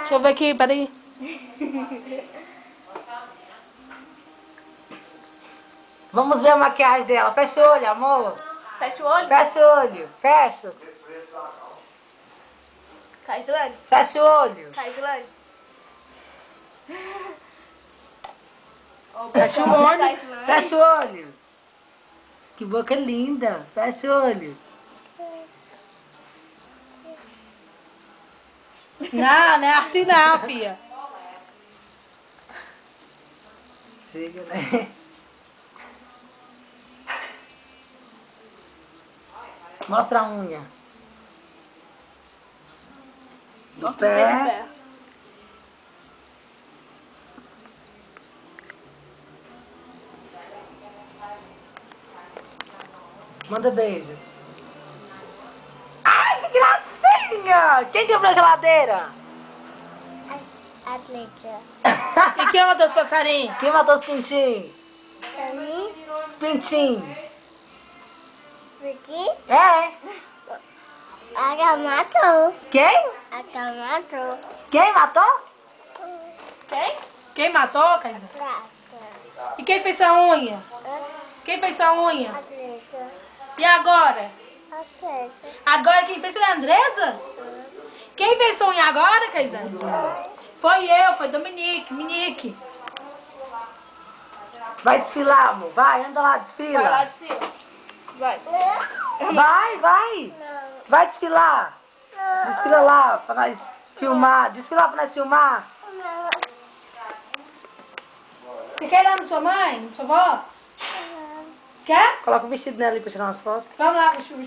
Deixa eu ver aqui, peraí. Vamos ver a maquiagem dela. Fecha o olho, amor. Fecha o olho. Fecha o olho. Fecha. Kaislane. Fecha o olho. Kaislane. Fecha o olho. Fecha o olho. Que boca linda. Fecha o olho. Não, não é assim não, filha. Chega, né? Mostra a unha. Do Mostra o dedo do pé. pé. Manda beijos. Ai, que gracinha! Quem quebrou a geladeira? Atleta. E quem matou os passarinhos? Quem matou os pintinhos? Pra mim, Os pintinhos. porque É. a Gá matou. Quem? A Gá matou. Quem matou? Quem? Quem matou, Kaisa? Prata. E quem fez sua unha? Quem fez sua unha? Atleta. E agora? Atleta. Agora quem fez foi a Andressa? Quem fez sua unha agora, Kaisa? Foi eu, foi Dominique, Minique. Vai desfilar, amor. Vai, anda lá, desfila. Vai lá de cima. Vai. Vai, vai. Vai desfilar. Desfila lá pra nós filmar. Desfila pra nós filmar. Você quer ir lá na sua mãe, na sua avó? Quer? Coloca o vestido nela ali pra tirar umas fotos. Vamos lá, deixa eu